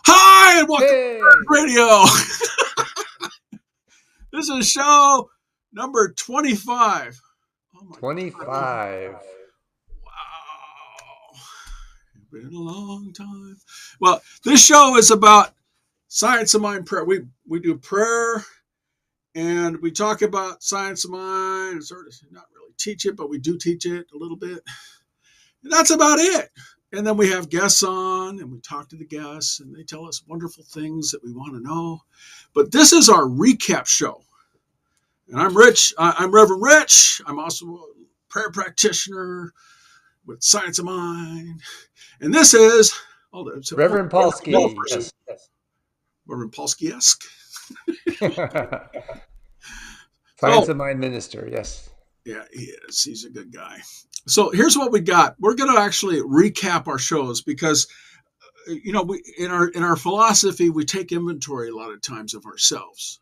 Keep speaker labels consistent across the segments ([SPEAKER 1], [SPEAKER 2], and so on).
[SPEAKER 1] Hi, and welcome
[SPEAKER 2] Hey,
[SPEAKER 1] to Radio. This is show number 25. Oh my God.
[SPEAKER 2] 25.
[SPEAKER 1] Wow. It's been a long time. Well, this show is about science of mind prayer. We do prayer and we talk about science of mind, sort of not really teach it, but we do teach it a little bit. And that's about it. And then we have guests on and we talk to the guests and they tell us wonderful things that we want to know. But this is our recap show. And I'm Rich. I'm Reverend Rich. I'm also a prayer practitioner with Science of Mind. And this is
[SPEAKER 2] Reverend Polsky. Yes.
[SPEAKER 1] Reverend Polsky-esque.
[SPEAKER 2] Science of Mind Minister. Yes.
[SPEAKER 1] Yeah, he is. He's a good guy. So here's what we got. We're going to actually recap our shows because, we in our philosophy, we take inventory a lot of times of ourselves.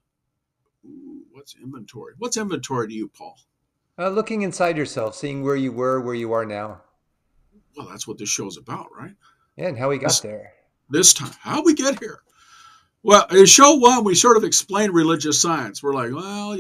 [SPEAKER 1] Ooh, what's inventory? What's inventory to you, Paul?
[SPEAKER 2] Looking inside yourself, seeing where you were, where you are now.
[SPEAKER 1] Well, that's what this show's about, right?
[SPEAKER 2] Yeah, and how we got there.
[SPEAKER 1] This time, how we get here? Well, in show one, we sort of explained religious science. We're like, well,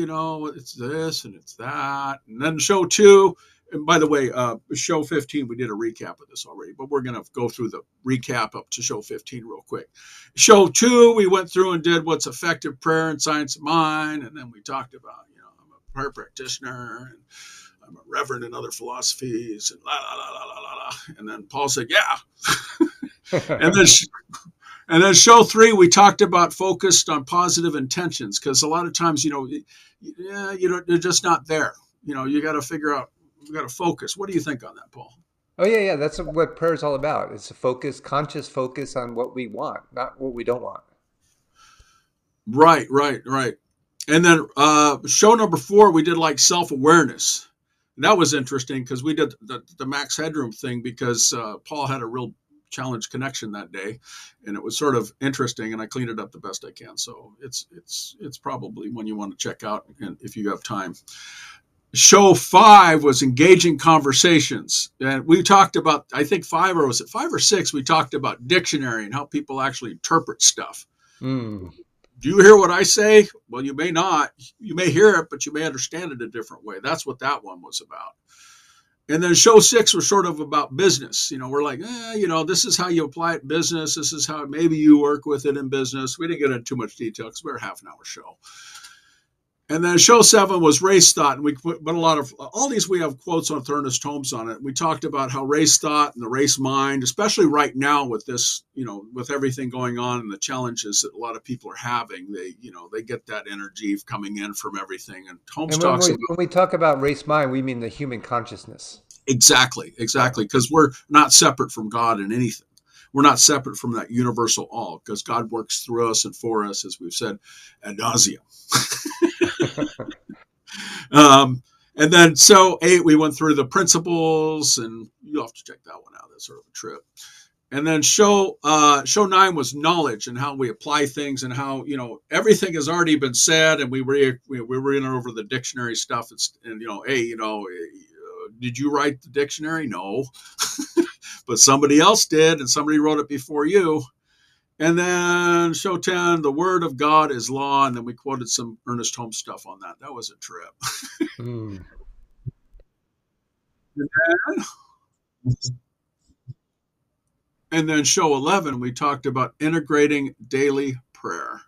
[SPEAKER 1] it's this and it's that. And then show two, and by the way, show 15, we did a recap of this already, but we're going to go through the recap up to show 15 real quick. Show two, we went through and did what's effective prayer and science of mind. And then we talked about, I'm a prayer practitioner and I'm a reverend in other philosophies and la, la, la, la, la, la, la. And then Paul said, yeah. And then show three, we talked about focused on positive intentions because a lot of times, they're just not there. You got to figure out, you got to focus. What do you think on that, Paul?
[SPEAKER 2] Oh, yeah. That's what prayer is all about. It's a focus, conscious focus on what we want, not what we don't want.
[SPEAKER 1] Right. And then show number 4, we did like self-awareness. And that was interesting because we did the Max Headroom thing because Paul had a real challenge connection that day, and it was sort of interesting, and I cleaned it up the best I can. So it's probably one you want to check out if you have time. Show 5 was engaging conversations, and we talked about, I think 5 or 6, we talked about dictionary and how people actually interpret stuff.
[SPEAKER 2] Mm.
[SPEAKER 1] Do you hear what I say? Well, you may not. You may hear it, but you may understand it a different way. That's what that one was about. And then show 6 was sort of about business. We're like, this is how you apply it in business. This is how maybe you work with it in business. We didn't get into too much detail because we're a half an hour show. And then show 7 was race thought. And we put a lot of all these, we have quotes on Ernest Holmes on it. We talked about how race thought and the race mind, especially right now with this, with everything going on and the challenges that a lot of people are having, they get that energy coming in from everything. And Holmes talks about,
[SPEAKER 2] when we talk about race mind, we mean the human consciousness.
[SPEAKER 1] Exactly. Because we're not separate from God in anything. We're not separate from that universal all because God works through us and for us, as we've said ad nauseum. And then show 8, we went through the principles, and you'll have to check that one out. That's sort of a trip. And then show 9 was knowledge and how we apply things and how, everything has already been said, and we were in over the dictionary stuff. Did you write the dictionary? No, but somebody else did, and somebody wrote it before you. And then show 10, the word of God is law. And then we quoted some Ernest Holmes stuff on that. That was a trip.
[SPEAKER 2] Mm.
[SPEAKER 1] And then show 11, we talked about integrating daily prayer.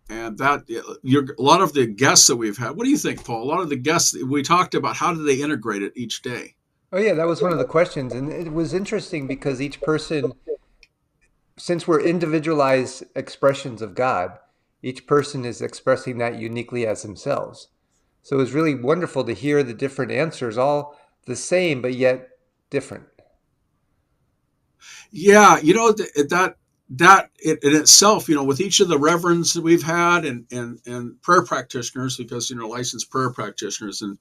[SPEAKER 1] And that a lot of the guests that we've had, what do you think, Paul? A lot of the guests we talked about, how do they integrate it each day?
[SPEAKER 2] Oh, yeah, that was one of the questions. And it was interesting because each person, since we're individualized expressions of God, each person is expressing that uniquely as themselves. So it was really wonderful to hear the different answers, all the same, but yet different.
[SPEAKER 1] Yeah, that in itself, with each of the reverends that we've had and prayer practitioners, because licensed prayer practitioners and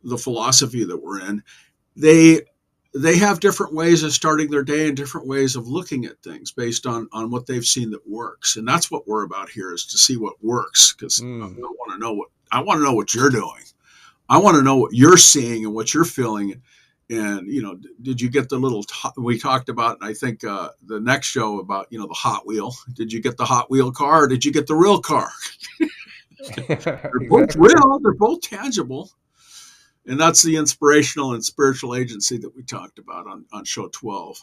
[SPEAKER 1] the philosophy that we're in, they have different ways of starting their day and different ways of looking at things based on what they've seen that works. And that's what we're about here, is to see what works, because I want to know what you're doing. I want to know what you're seeing and what you're feeling. And did you get the little? We talked about, I think, the next show about the Hot Wheel. Did you get the Hot Wheel car? Or did you get the real car? They're both
[SPEAKER 2] Exactly.
[SPEAKER 1] real. They're both tangible. And that's the inspirational and spiritual agency that we talked about on show 12.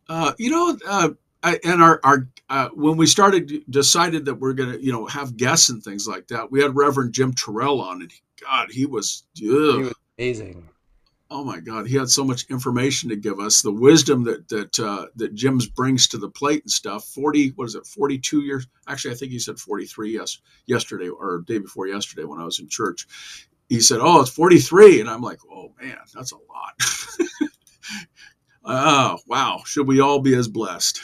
[SPEAKER 1] And our when we decided that we're going to have guests and things like that, we had Reverend Jim Terrell on, and God, he was,
[SPEAKER 2] He
[SPEAKER 1] ugh,
[SPEAKER 2] was amazing.
[SPEAKER 1] oh my God, he had so much information to give us. The wisdom that Jim's brings to the plate and stuff. 42 years? Actually, I think he said 43. Yes, yesterday or day before yesterday when I was in church, he said, "Oh, it's 43," and I'm like, "Oh man, that's a lot." Oh wow, should we all be as blessed?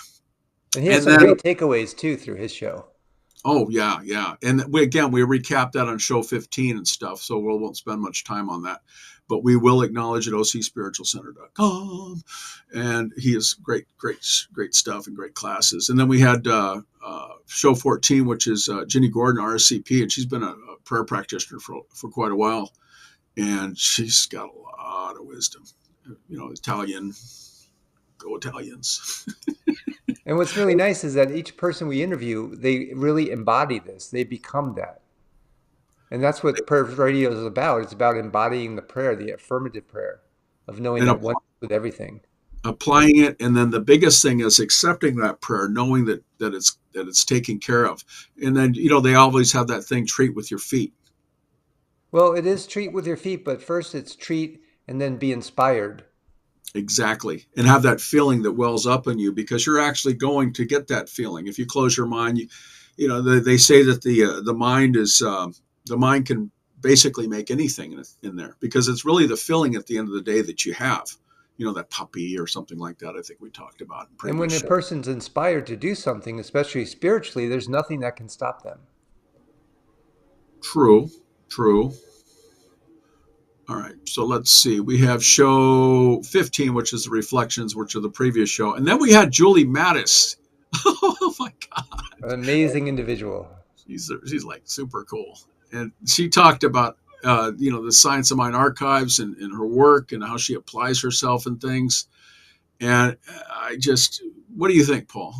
[SPEAKER 2] And he has
[SPEAKER 1] And
[SPEAKER 2] some
[SPEAKER 1] then,
[SPEAKER 2] great takeaways too through his show.
[SPEAKER 1] oh yeah, yeah, and we recapped that on show 15 and stuff, so we won't spend much time on that, but we will acknowledge at ocspiritualcenter.com, and he has great, great, great stuff and great classes. And then we had show 14, which is Ginny Gordon, RSCP, and she's been a prayer practitioner for quite a while, and she's got a lot of wisdom. Italian, go Italians.
[SPEAKER 2] And what's really nice is that each person we interview, they really embody this. They become that. And that's what prayer radio is about. It's about embodying the prayer, the affirmative prayer of knowing
[SPEAKER 1] And
[SPEAKER 2] that one with everything.
[SPEAKER 1] applying it, and then the biggest thing is accepting that prayer, knowing that it's taken care of. And then they always have that thing, treat with your feet.
[SPEAKER 2] Well, it is treat with your feet, but first it's treat and then be inspired.
[SPEAKER 1] Exactly. And have that feeling that wells up in you, because you're actually going to get that feeling if you close your mind. They say that the mind can basically make anything in there, because it's really the feeling at the end of the day that you have, that puppy or something like that. I think we talked about in
[SPEAKER 2] And when
[SPEAKER 1] previous
[SPEAKER 2] a
[SPEAKER 1] show.
[SPEAKER 2] person's inspired to do something, especially spiritually, there's nothing that can stop them.
[SPEAKER 1] True, true. All right, so let's see. We have show 15, which is the reflections, which are the previous show. And then we had Julie Mattis. Oh my God.
[SPEAKER 2] An amazing individual.
[SPEAKER 1] She's like super cool. And she talked about, the Science of Mind archives and her work and how she applies herself and things. And what do you think, Paul?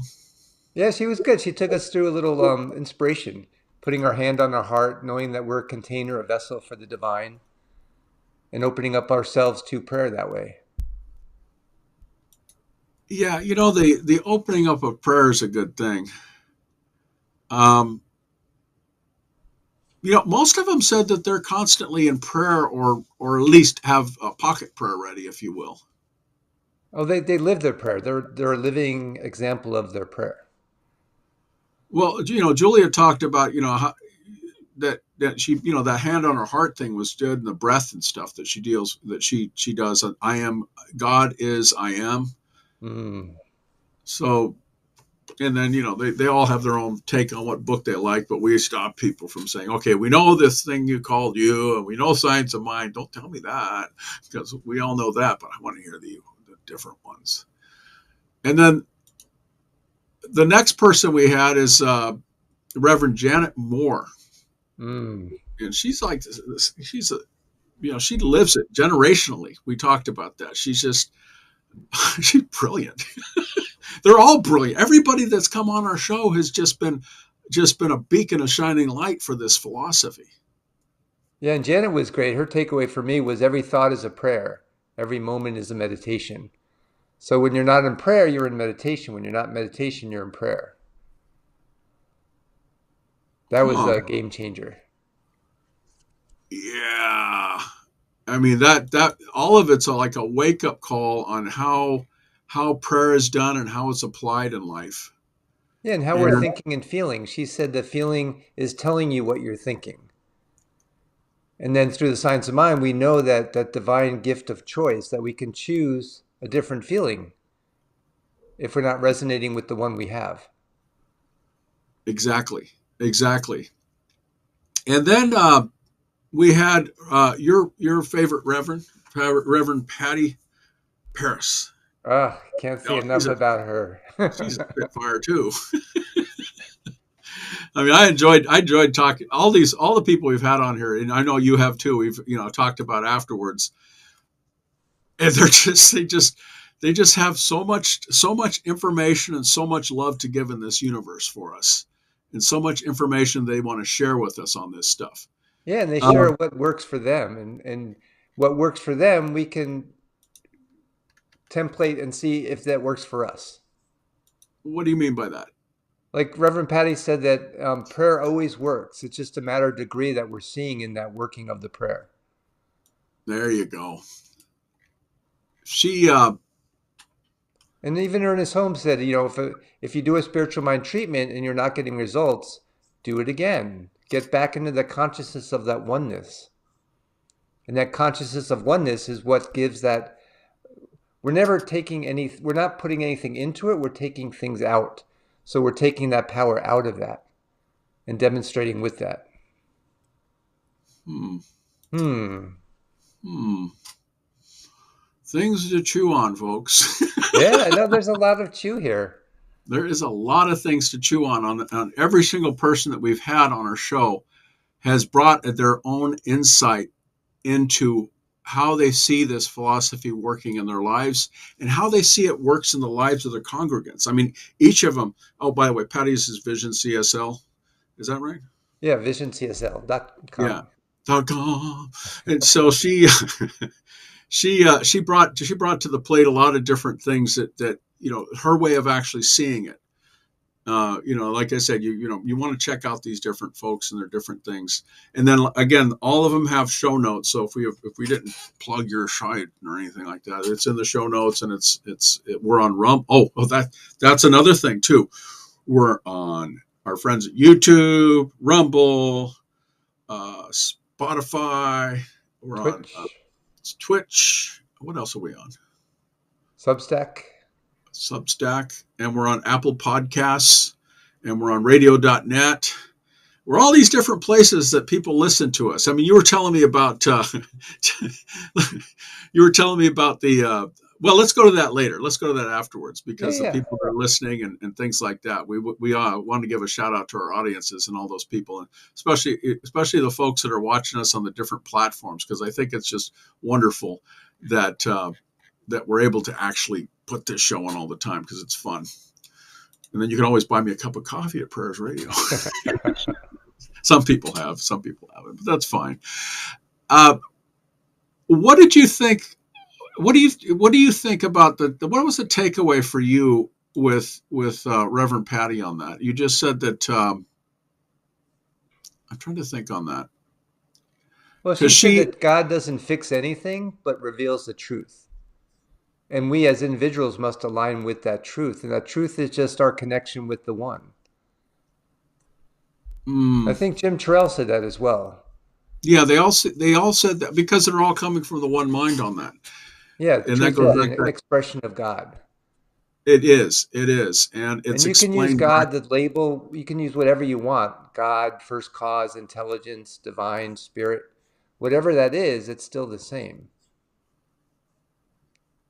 [SPEAKER 2] Yeah, she was good. She took us through a little inspiration, putting our hand on our heart, knowing that we're a container, a vessel for the divine, and opening up ourselves to prayer that way.
[SPEAKER 1] Yeah, the opening up of prayer is a good thing. Um, most of them said that they're constantly in prayer, or at least have a pocket prayer ready, if you will.
[SPEAKER 2] Oh, they live their prayer. They're a living example of their prayer.
[SPEAKER 1] Well, Julia talked about that she that hand on her heart thing was good, and the breath and stuff that she does. I am God is I am.
[SPEAKER 2] Mm.
[SPEAKER 1] So, and then they all have their own take on what book they like, but we stop people from saying, okay, we know this thing you called you, and we know Science of Mind. Don't tell me that, because we all know that, but I want to hear the different ones. And then the next person we had is Reverend Janet Moore.
[SPEAKER 2] Mm.
[SPEAKER 1] And she's like, she's a, she lives it generationally. We talked about that. She's brilliant. They're all brilliant. Everybody that's come on our show has just been a beacon of shining light for this philosophy.
[SPEAKER 2] Yeah, and Janet was great. Her takeaway for me was every thought is a prayer. Every moment is a meditation. So when you're not in prayer, you're in meditation. When you're not in meditation, you're in prayer. That was
[SPEAKER 1] Huh.
[SPEAKER 2] a game changer.
[SPEAKER 1] Yeah. I mean, that all of it's like a wake up call on how prayer is done and how it's applied in life.
[SPEAKER 2] Yeah, and how we're
[SPEAKER 1] And
[SPEAKER 2] thinking and feeling. She said the feeling is telling you what you're thinking. And then through the science of mind, we know that divine gift of choice, that we can choose a different feeling if we're not resonating with the one we have.
[SPEAKER 1] exactly. And then we had your favorite Reverend Patty Paris.
[SPEAKER 2] Ah, can't say enough about her.
[SPEAKER 1] She's a spitfire too. I mean, I enjoyed talking all the people we've had on here, and I know you have too. We've talked about afterwards. and they just have so much information and so much love to give in this universe for us, and so much information they want to share with us on this stuff.
[SPEAKER 2] Yeah, and they share
[SPEAKER 1] Um,
[SPEAKER 2] what works for them, and what works for them, we can template and see if that works for us.
[SPEAKER 1] what do you mean by that?
[SPEAKER 2] Like Reverend Patty said that prayer always works. It's just a matter of degree that we're seeing in that working of the prayer.
[SPEAKER 1] There you go. She
[SPEAKER 2] And even Ernest Holmes said, if you do a spiritual mind treatment and you're not getting results, do it again. Get back into the consciousness of that oneness. And that consciousness of oneness is what gives that. We're not putting anything into it, we're taking things out. So we're taking that power out of that and demonstrating with that.
[SPEAKER 1] hmm,
[SPEAKER 2] Hmm.
[SPEAKER 1] hmm. Things to chew on, folks.
[SPEAKER 2] Yeah, I know there's a lot of chew here.
[SPEAKER 1] There is a lot of things to chew on every single person that we've had on our show has brought their own insight into how they see this philosophy working in their lives and how they see it works in the lives of their congregants. I mean, each of them. Oh, by the way, Patty's is Vision CSL. Is that right?
[SPEAKER 2] Yeah, visioncsl.com.
[SPEAKER 1] Yeah. And so she brought to the plate a lot of different things that her way of actually seeing it. Like I said, you want to check out these different folks and their different things, and then again, all of them have show notes. So if we didn't plug your site or anything like that, it's in the show notes, and we're on Rumble. That's another thing too. We're on our friends at YouTube, Rumble, Spotify. We're on
[SPEAKER 2] Twitch,
[SPEAKER 1] Twitch. What else are we on?
[SPEAKER 2] Substack.
[SPEAKER 1] Substack, and we're on Apple Podcasts, and we're on radio.net. We're all these different places that people listen to us. I mean, you were telling me about the well, let's go to that later. Let's go to that afterwards,
[SPEAKER 2] Yeah,
[SPEAKER 1] because the
[SPEAKER 2] yeah.
[SPEAKER 1] people that are listening and things like that. We want to give a shout out to our audiences and all those people, and especially the folks that are watching us on the different platforms, because I think it's just wonderful that that we're able to actually put this show on all the time, because it's fun. And then you can always buy me a cup of coffee at Prayers Radio. Some people haven't, but that's fine. What did you think? What do you think about what was the takeaway for you with Reverend Patty on that? You just said that. I'm trying to think on that,
[SPEAKER 2] Well, she
[SPEAKER 1] because
[SPEAKER 2] said
[SPEAKER 1] she.
[SPEAKER 2] that God doesn't fix anything but reveals the truth. And we as individuals must align with that truth. And that truth is just our connection with the one. I
[SPEAKER 1] Mm,
[SPEAKER 2] think Jim Terrell said that as well.
[SPEAKER 1] yeah, they all said that, because they're all coming from the one mind on that,
[SPEAKER 2] Yeah,
[SPEAKER 1] and that
[SPEAKER 2] truth
[SPEAKER 1] goes
[SPEAKER 2] is
[SPEAKER 1] back
[SPEAKER 2] an
[SPEAKER 1] to.
[SPEAKER 2] expression of God.
[SPEAKER 1] It is, and
[SPEAKER 2] And
[SPEAKER 1] it's
[SPEAKER 2] you can use
[SPEAKER 1] explained by.
[SPEAKER 2] God, the label, you can use whatever you want: God, first cause, intelligence, divine, spirit. Whatever that is, it's still the same.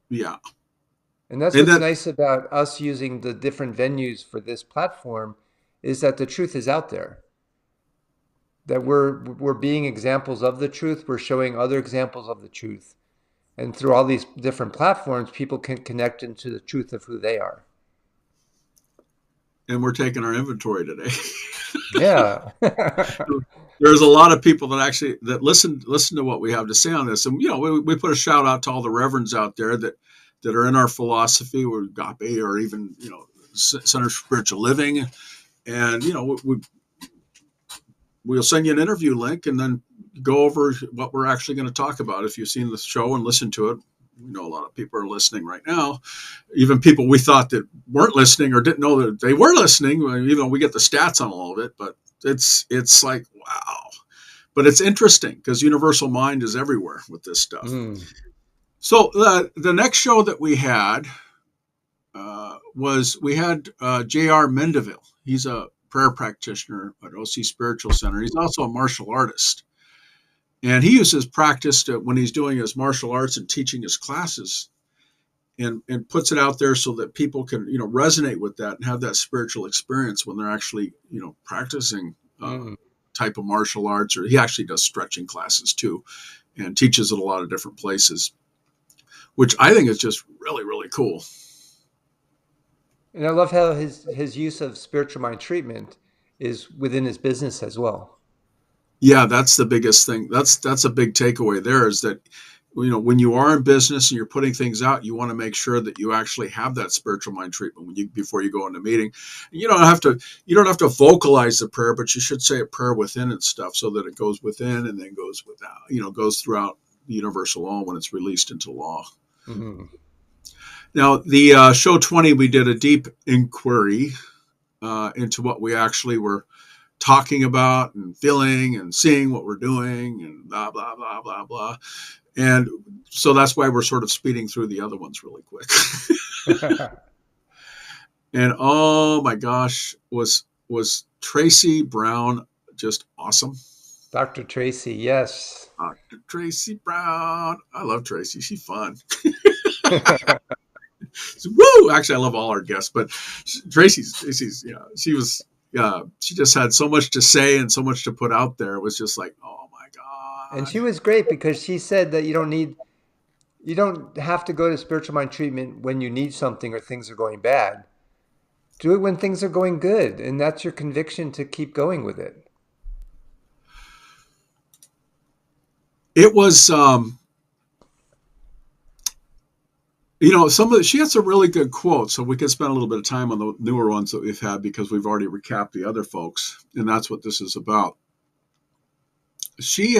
[SPEAKER 1] Yeah,
[SPEAKER 2] And that's
[SPEAKER 1] and
[SPEAKER 2] what's
[SPEAKER 1] that.
[SPEAKER 2] nice about us using the different venues for this platform, is that the truth is out there. That we're being examples of the truth, we're showing other examples of the truth. And through all these different platforms, people can connect into the truth of who they are.
[SPEAKER 1] And we're taking our inventory today.
[SPEAKER 2] Yeah.
[SPEAKER 1] There's a lot of people that actually that listen to what we have to say on this, and we put a shout out to all the reverends out there that are in our philosophy, or agape, or even Center for Spiritual Living, and we'll send you an interview link, and then go over what we're actually going to talk about. If you've seen the show and listened to it, we know a lot of people are listening right now, even people we thought that weren't listening or didn't know that they were listening. Even though we get the stats on all of it, but it's like, wow. But it's interesting, because universal mind is everywhere with this stuff.
[SPEAKER 2] Mm.
[SPEAKER 1] So the next show that we had we had J.R. Mendeville. He's a prayer practitioner at OC Spiritual Center. He's also a martial artist. And he uses practice when he's doing his martial arts and teaching his classes, and puts it out there so that people can resonate with that and have that spiritual experience when they're actually practicing
[SPEAKER 2] Mm.
[SPEAKER 1] type of martial arts. Or he actually does stretching classes too, and teaches at a lot of different places. which I think is just really, really cool.
[SPEAKER 2] And I love how his use of spiritual mind treatment is within his business as well.
[SPEAKER 1] Yeah, that's the biggest thing. That's a big takeaway there is that when you are in business and you're putting things out, you want to make sure that you actually have that spiritual mind treatment before you go into a meeting. And you don't have to vocalize the prayer, but you should say a prayer within and stuff so that it goes within and then goes without, goes throughout the universal law when it's released into law.
[SPEAKER 2] Mm-hmm.
[SPEAKER 1] Now, the show 20, we did a deep inquiry into what we actually were talking about and feeling and seeing what we're doing and blah, blah, blah, blah, blah. And so that's why we're sort of speeding through the other ones really quick. And oh my gosh, was Tracy Brown just awesome?
[SPEAKER 2] Dr. Tracy, yes.
[SPEAKER 1] Dr. Tracy Brown. I love Tracy. She's fun. Woo! Actually, I love all our guests, but Tracy's she just had so much to say and so much to put out there. It was just like, oh my God.
[SPEAKER 2] And she was great because she said that you don't have to go to spiritual mind treatment when you need something or things are going bad. Do it when things are going good, and that's your conviction to keep going with it.
[SPEAKER 1] It was she had some really good quotes, so we could spend a little bit of time on the newer ones that we've had because we've already recapped the other folks, and that's what this is about. She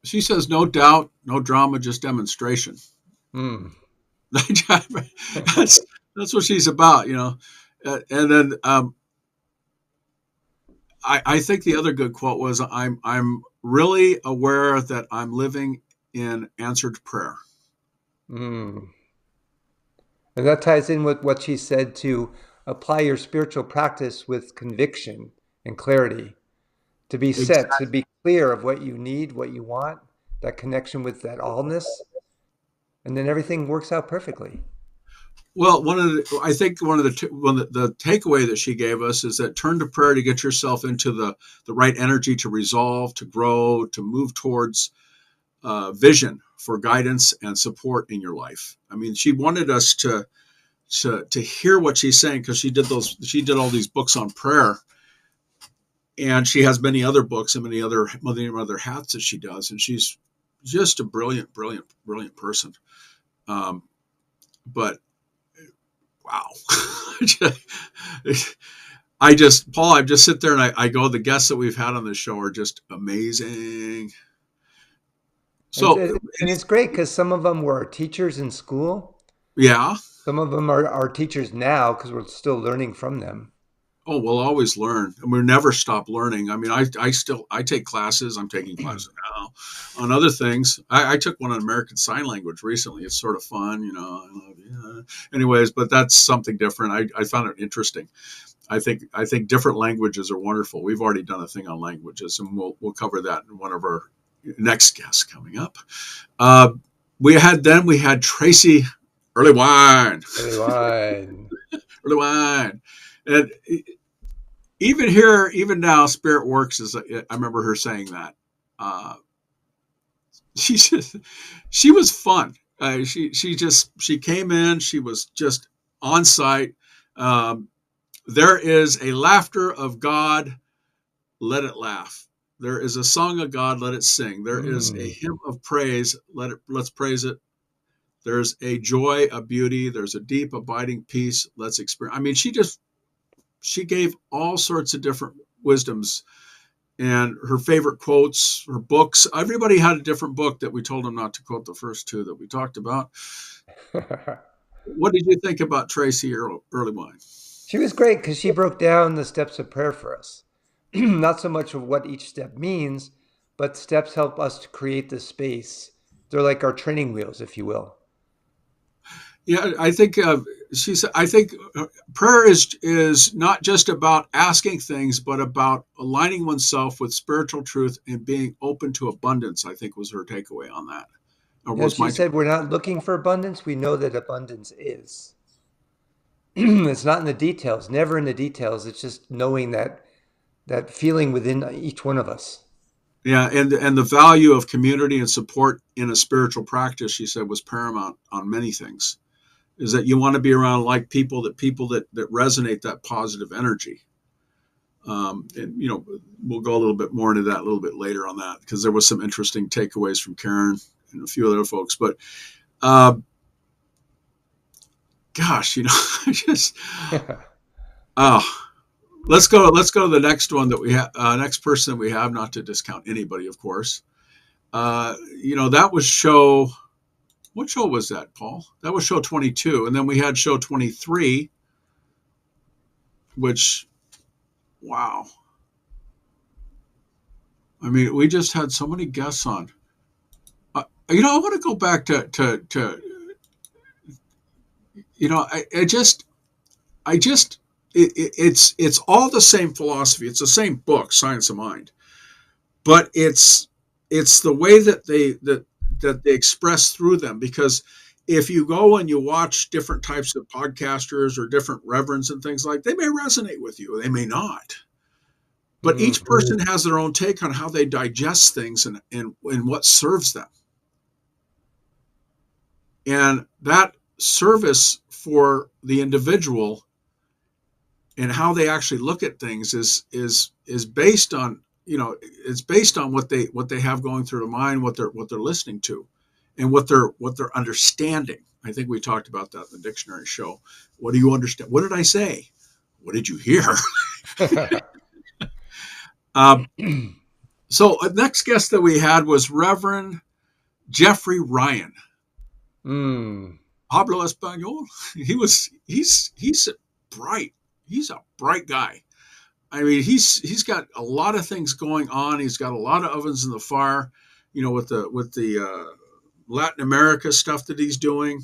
[SPEAKER 1] says, "No doubt, no drama, just demonstration."
[SPEAKER 2] Mm.
[SPEAKER 1] That's what she's about, And then I think the other good quote was, "I'm really aware that I'm living in answered prayer."
[SPEAKER 2] Mm. And that ties in with what she said to apply your spiritual practice with conviction and clarity, to be set,
[SPEAKER 1] Exactly.
[SPEAKER 2] to be clear of what you need, what you want, that connection with that allness, and then everything works out perfectly.
[SPEAKER 1] Well, I think one of the takeaway that she gave us is that turn to prayer to get yourself into the right energy to resolve, to grow, to move towards vision for guidance and support in your life. I mean, she wanted us to hear what she's saying because she did all these books on prayer, and she has many other books and many other hats that she does, and she's just a brilliant person. But wow. I just sit there and I go, the guests that we've had on this show are just amazing. So,
[SPEAKER 2] and it's great because some of them were teachers in school.
[SPEAKER 1] Yeah.
[SPEAKER 2] Some of them are teachers now because we're still learning from them.
[SPEAKER 1] Oh, we'll always learn, and we'll never stop learning. I mean, I take classes. I'm taking classes now on other things. I took one on American Sign Language recently. It's sort of fun, Anyways, but that's something different. I found it interesting. I think different languages are wonderful. We've already done a thing on languages, and we'll cover that in one of our next guests coming up. We had Tracy Early Wine. Early Wine. And even now, Spirit Works I remember her saying that. She was fun. She came in. She was just on site. There is a laughter of God. Let it laugh. There is a song of God. Let it sing. There is a hymn of praise. Let's praise it. There's a joy, a beauty. There's a deep, abiding peace. Let's experience. I mean, she gave all sorts of different wisdoms and her favorite quotes, her books. Everybody had a different book that we told them not to quote the first two that we talked about. What did you think about Tracy Early Wine?
[SPEAKER 2] She was great because she broke down the steps of prayer for us. Not so much of what each step means, but steps help us to create the space. They're like our training wheels, if you will.
[SPEAKER 1] Yeah, I think prayer is not just about asking things, but about aligning oneself with spiritual truth and being open to abundance. I think was her takeaway on that.
[SPEAKER 2] As she said, we're not looking for abundance. We know that abundance is. It's not in the details, never in the details. It's just knowing that feeling within each one of us.
[SPEAKER 1] Yeah, and the value of community and support in a spiritual practice, she said, was paramount on many things. Is that you want to be around like people that resonate that positive energy. And we'll go a little bit more into that a little bit later on that, because there was some interesting takeaways from Karen and a few other folks. But uh, gosh, I just oh, let's go to the next one that we have, next person that we have, not to discount anybody, of course. That was show. What show was that, Paul? That was show 22, and then we had show 23, which, wow. I mean, we just had so many guests on. I want to go back to I just it's all the same philosophy. It's the same book, Science of Mind, but it's the way that they express through them. Because if you go and you watch different types of podcasters or different reverends and things like, they may resonate with you, they may not. But each person has their own take on how they digest things and what serves them. And that service for the individual and how they actually look at things is based on, it's based on what they have going through their mind, what they're listening to, and what they're understanding. I think we talked about that in the dictionary show. What do you understand? What did I say? What did you hear? So next guest that we had was Reverend Jeffrey Ryan. Hablo Espanol. He's bright. He's a bright guy. I mean, he's got a lot of things going on. He's got a lot of ovens in the fire, with the Latin America stuff that he's doing,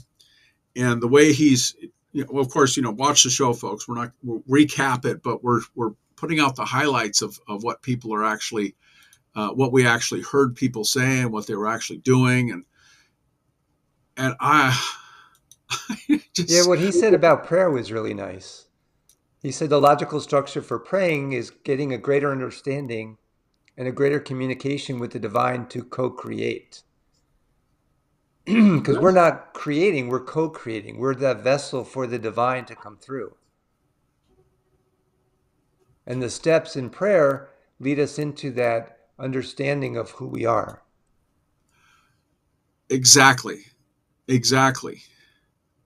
[SPEAKER 1] and the way he's, of course, watch the show, folks. We'll recap it, but we're putting out the highlights of what people are actually, what we actually heard people say and what they were actually doing, and I
[SPEAKER 2] yeah, what he said about prayer was really nice. He said the logical structure for praying is getting a greater understanding and a greater communication with the divine to co-create. Because we're not creating, we're co-creating. We're that vessel for the divine to come through. And the steps in prayer lead us into that understanding of who we are.
[SPEAKER 1] Exactly.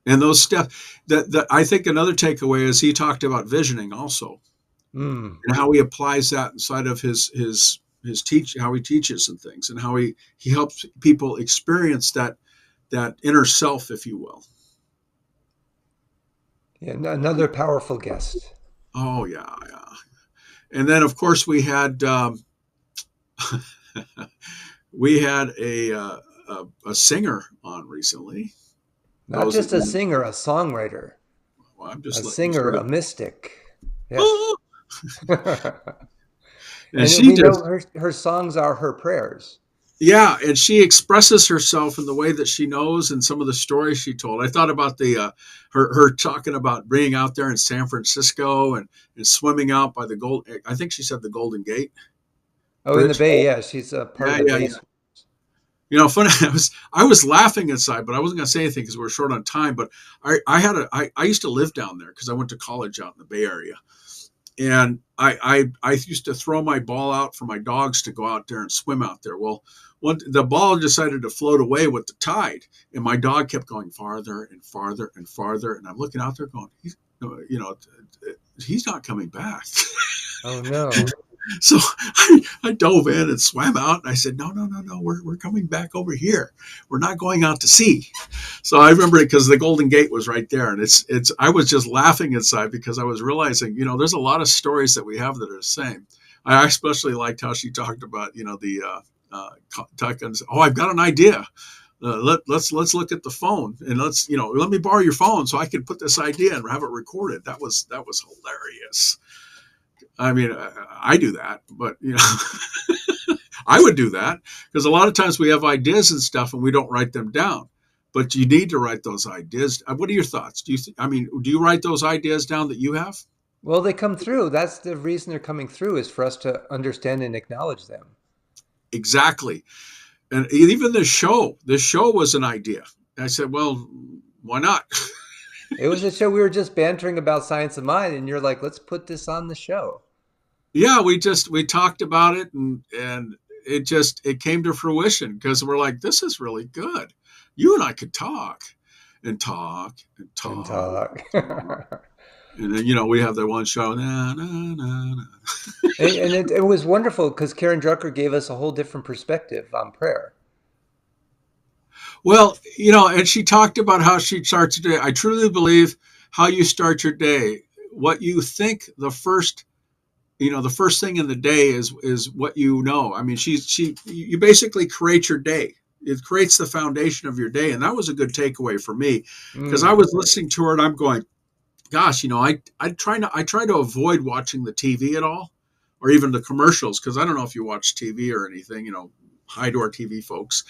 [SPEAKER 1] And those steps, that I think another takeaway is he talked about visioning also, and how he applies that inside of his teach, how he teaches and things, and how he helps people experience that inner self, if you will.
[SPEAKER 2] Yeah, another powerful guest.
[SPEAKER 1] Oh yeah. And then of course we had a singer on recently.
[SPEAKER 2] Not just a singer, a songwriter.
[SPEAKER 1] Well, I'm just
[SPEAKER 2] a singer, a mystic. Yes.
[SPEAKER 1] and she
[SPEAKER 2] know her songs are her prayers.
[SPEAKER 1] Yeah, and she expresses herself in the way that she knows, and some of the stories she told. I thought about her talking about being out there in San Francisco and swimming out by I think she said the Golden Gate.
[SPEAKER 2] Oh, Bridge. In the Bay, yeah, she's a part of the Bay.
[SPEAKER 1] Yeah. Funny. I was laughing inside, but I wasn't going to say anything because we were short on time. But I used to live down there because I went to college out in the Bay Area, and I used to throw my ball out for my dogs to go out there and swim out there. Well, the ball decided to float away with the tide, and my dog kept going farther and farther and farther, and I'm looking out there going, he's not coming back.
[SPEAKER 2] Oh no.
[SPEAKER 1] So I dove in and swam out, and I said, no, we're coming back over here. We're not going out to sea. So I remember it because the Golden Gate was right there, and I was just laughing inside because I was realizing, there's a lot of stories that we have that are the same. I especially liked how she talked about, I've got an idea. Let's look at the phone, and let me borrow your phone so I can put this idea and have it recorded. That was hilarious. I mean, I do that, but I would do that because a lot of times we have ideas and stuff and we don't write them down, but you need to write those ideas. What are your thoughts? Do you write those ideas down that you have?
[SPEAKER 2] Well, they come through. That's the reason they're coming through, is for us to understand and acknowledge them.
[SPEAKER 1] Exactly. And even this show was an idea. I said, well, why not?
[SPEAKER 2] It was a show we were just bantering about Science of Mind, and you're like, let's put this on the show.
[SPEAKER 1] Yeah, we talked about it, and it came to fruition because we're like, this is really good. You and I could talk and talk and
[SPEAKER 2] And
[SPEAKER 1] talk
[SPEAKER 2] talk.
[SPEAKER 1] and talk. And then, we have that one show. Na, na, na, na.
[SPEAKER 2] And it was wonderful because Karen Drucker gave us a whole different perspective on prayer.
[SPEAKER 1] Well, and she talked about how she starts her day. I truly believe how you start your day, what you think the first thing in the day is what you know. I mean, you basically create your day. It creates the foundation of your day. And that was a good takeaway for me because I
[SPEAKER 2] Mm.
[SPEAKER 1] was listening to her and I'm going, gosh, I try to avoid watching the TV at all or even the commercials because I don't know if you watch TV or anything, hi to our TV folks,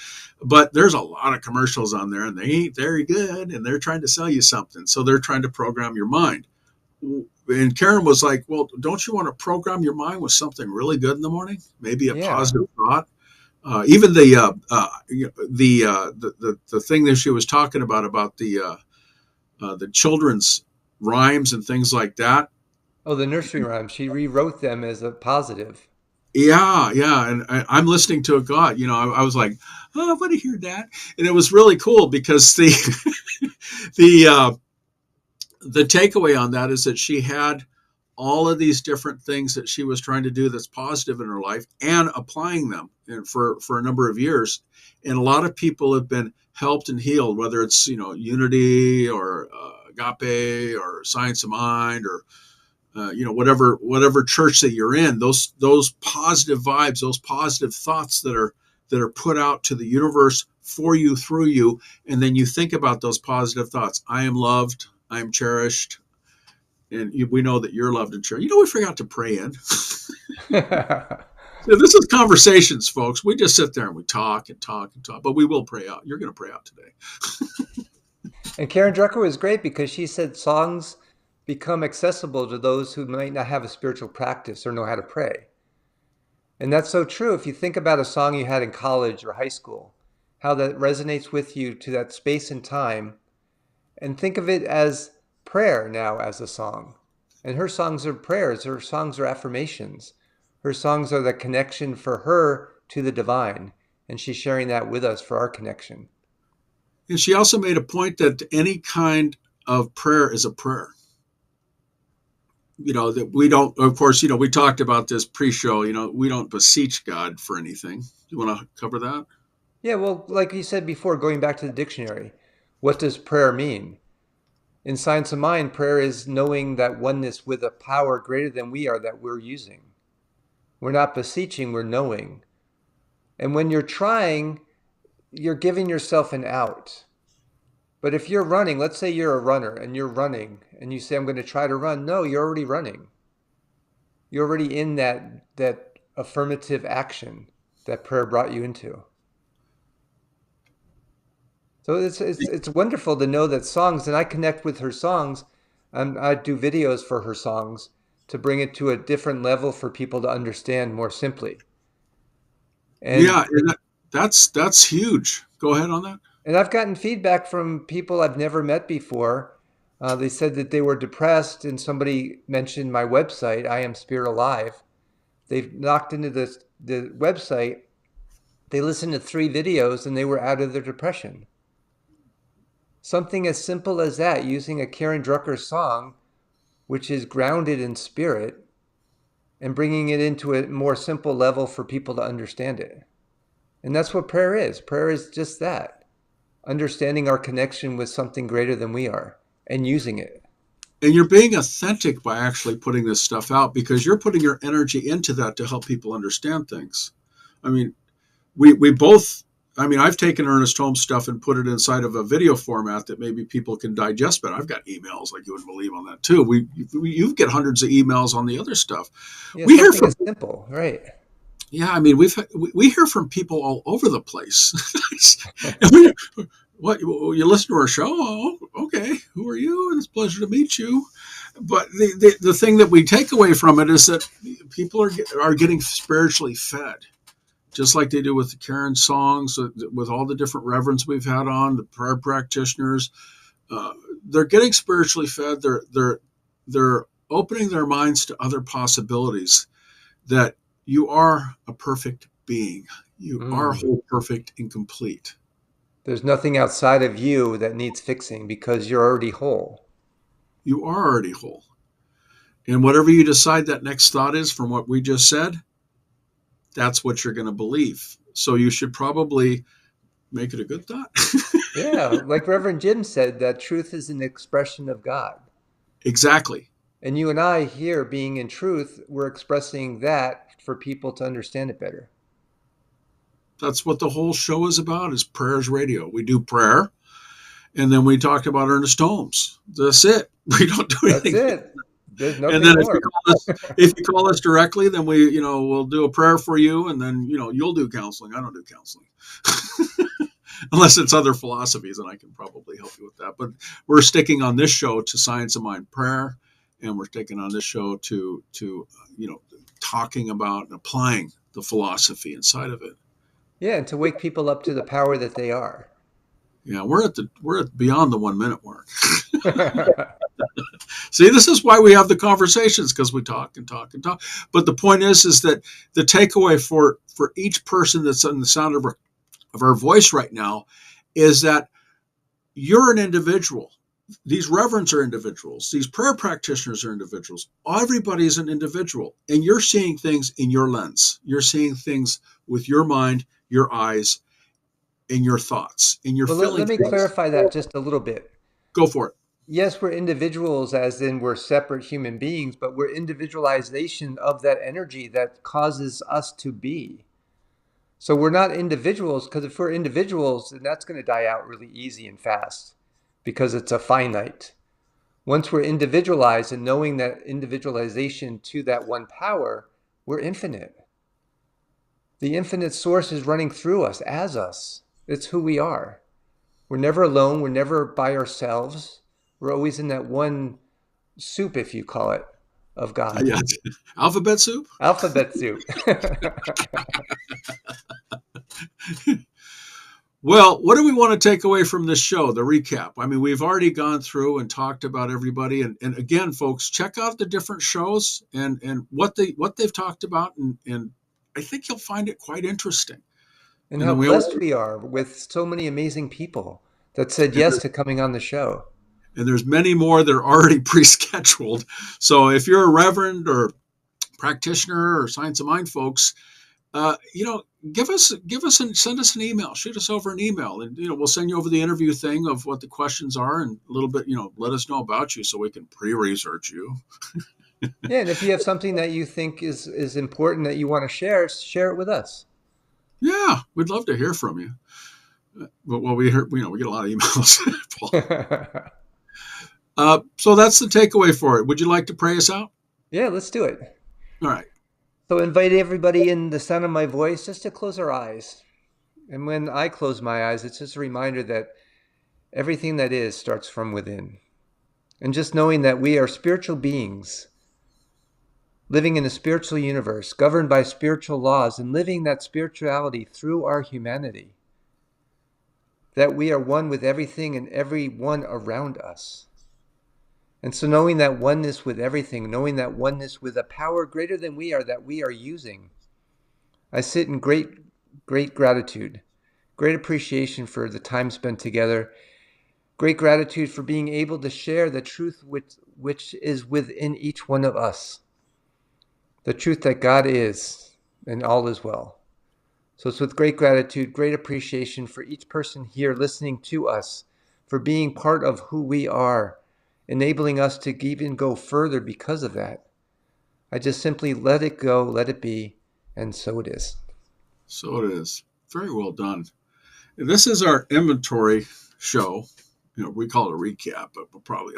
[SPEAKER 1] but there's a lot of commercials on there and they ain't very good and they're trying to sell you something. So they're trying to program your mind. And Karen was like, well, don't you want to program your mind with something really good in the morning? Maybe a
[SPEAKER 2] Yeah.
[SPEAKER 1] positive thought. Even the thing that she was talking about the children's rhymes and things like that.
[SPEAKER 2] Oh, the nursery rhymes. She rewrote them as a positive.
[SPEAKER 1] Yeah, and I'm listening to it. God, I was like, oh, I want to hear that, and it was really cool because the the takeaway on that is that she had all of these different things that she was trying to do that's positive in her life and applying them for a number of years, and a lot of people have been helped and healed, whether it's unity or agape or science of mind or whatever church that you're in, those positive vibes, those positive thoughts that are put out to the universe for you through you, and then you think about those positive thoughts. I am loved. I am cherished, and we know that you're loved and cherished. We forgot to pray in. So this is conversations, folks. We just sit there and we talk and talk and talk, but we will pray out. You're going to pray out today.
[SPEAKER 2] And Karen Drucker was great because she said songs become accessible to those who might not have a spiritual practice or know how to pray. And that's so true. If you think about a song you had in college or high school, how that resonates with you to that space and time, and think of it as prayer now as a song. And her songs are prayers, her songs are affirmations. Her songs are the connection for her to the divine. And she's sharing that with us for our connection.
[SPEAKER 1] And she also made a point that any kind of prayer is a prayer. That we don't, of course, we talked about this pre-show, we don't beseech God for anything. You want to cover that?
[SPEAKER 2] Yeah, well, like you said before, going back to the dictionary, what does prayer mean? In Science of Mind, prayer is knowing that oneness with a power greater than we are that we're using. We're not beseeching, we're knowing. And when you're trying, you're giving yourself an out. But if you're running, let's say you're a runner and you're running and you say, I'm going to try to run. No, you're already running. You're already in that affirmative action that prayer brought you into. So it's wonderful to know that songs, and I connect with her songs. I do videos for her songs to bring it to a different level for people to understand more simply. And
[SPEAKER 1] Yeah, and that's huge. Go ahead on that.
[SPEAKER 2] and I've gotten feedback from people I've never met before. They said that they were depressed, and somebody mentioned my website, I Am Spirit Alive. They've knocked into the website. They listened to 3 videos, and they were out of their depression. Something as simple as that, using a Karen Drucker song, which is grounded in spirit, and bringing it into a more simple level for people to understand it. And that's what prayer is. Prayer is just that, understanding our connection with something greater than we are and using it.
[SPEAKER 1] And you're being authentic by actually putting this stuff out because you're putting your energy into that to help people understand things. I mean, we both, I've taken Ernest Holmes stuff and put it inside of a video format that maybe people can digest, but I've got emails like you wouldn't believe on that too. You get hundreds of emails on the other stuff.
[SPEAKER 2] Yeah,
[SPEAKER 1] We hear
[SPEAKER 2] something
[SPEAKER 1] from,
[SPEAKER 2] as simple, right?
[SPEAKER 1] yeah, we hear from people all over the place. And what, you listen to our show? Oh, okay. Who are you? It's a pleasure to meet you. But the thing that we take away from it is that people are getting spiritually fed. just like they do with the Karen songs, with all the different reverends we've had on, the prayer practitioners. They're getting spiritually fed. They're opening their minds to other possibilities, that you are a perfect being. You are whole, perfect, and complete.
[SPEAKER 2] There's nothing outside of you that needs fixing because you're already whole.
[SPEAKER 1] You are already whole. And whatever you decide that next thought is from what we just said, that's what you're going to believe. So you should probably make it a good thought.
[SPEAKER 2] Yeah, like Reverend Jim said, that truth is an expression of God.
[SPEAKER 1] Exactly.
[SPEAKER 2] And you and I here being in truth, we're expressing that for people to understand it better.
[SPEAKER 1] That's what the whole show is about, is Prayers Radio. We do prayer, and then we talk about Ernest Holmes. That's it. We don't do anything.
[SPEAKER 2] That's it. There's nothing
[SPEAKER 1] And then
[SPEAKER 2] more.
[SPEAKER 1] if you call us directly, then we'll do a prayer for you, and then you'll do counseling. I don't do counseling. Unless it's other philosophies, and I can probably help you with that. But we're sticking on this show to Science of Mind prayer, and we're sticking on this show to talking about and applying the philosophy inside of it.
[SPEAKER 2] Yeah, and to wake people up to the power that they are.
[SPEAKER 1] Yeah, we're at beyond the 1 minute mark. See, this is why we have the conversations, because we talk and talk and talk. But the point is that the takeaway for each person that's in the sound of our voice right now is that you're an individual. These reverends are individuals. These prayer practitioners are individuals. Everybody's an individual, and you're seeing things in your lens. You're seeing things with your mind, your eyes, and your thoughts, and your feelings.
[SPEAKER 2] Let me clarify that just a little bit.
[SPEAKER 1] Go for it.
[SPEAKER 2] Yes, we're individuals, as in we're separate human beings, but we're individualization of that energy that causes us to be. So we're not individuals, because if we're individuals, then that's going to die out really easy and fast because it's a finite. Once we're individualized and knowing that individualization to that one power, we're infinite. The infinite source is running through us, as us. It's who we are. We're never alone. We're never by ourselves. We're always in that one soup, if you call it, of God.
[SPEAKER 1] Yeah. Alphabet soup?
[SPEAKER 2] Alphabet soup.
[SPEAKER 1] Well, what do we want to take away from this show, the recap? I mean, we've already gone through and talked about everybody. And again, folks, check out the different shows and what they've talked about. And I think you'll find it quite interesting.
[SPEAKER 2] And how blessed we are with so many amazing people that said yes to coming on the show.
[SPEAKER 1] And there's many more that are already pre-scheduled. So if you're a reverend or practitioner or Science of Mind folks, give us and send us an email. Shoot us over an email, and we'll send you over the interview thing of what the questions are, and a little bit, let us know about you so we can pre-research you.
[SPEAKER 2] Yeah, and if you have something that you think is important that you want to share it with us.
[SPEAKER 1] Yeah, we'd love to hear from you. But we get a lot of emails. So that's the takeaway for it. Would you like to pray us out?
[SPEAKER 2] Yeah, let's do it.
[SPEAKER 1] All right.
[SPEAKER 2] So invite everybody in the sound of my voice just to close our eyes. And when I close my eyes, it's just a reminder that everything that is starts from within. And just knowing that we are spiritual beings living in a spiritual universe, governed by spiritual laws, and living that spirituality through our humanity. That we are one with everything and everyone around us. And so knowing that oneness with everything, knowing that oneness with a power greater than we are that we are using, I sit in great gratitude, great appreciation for the time spent together, great gratitude for being able to share the truth which is within each one of us, the truth that God is and all is well. So it's with great gratitude, great appreciation for each person here listening to us, for being part of who we are, enabling us to even go further because of that. I just simply let it go, let it be, and so it is.
[SPEAKER 1] So it is. Very well done. And this is our inventory show. We call it a recap, but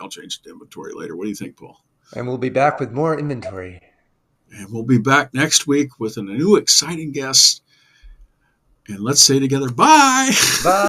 [SPEAKER 1] I'll change it to inventory later. What do you think, Paul?
[SPEAKER 2] And we'll be back with more inventory.
[SPEAKER 1] And we'll be back next week with a new exciting guest. And let's say together, bye.
[SPEAKER 2] Bye.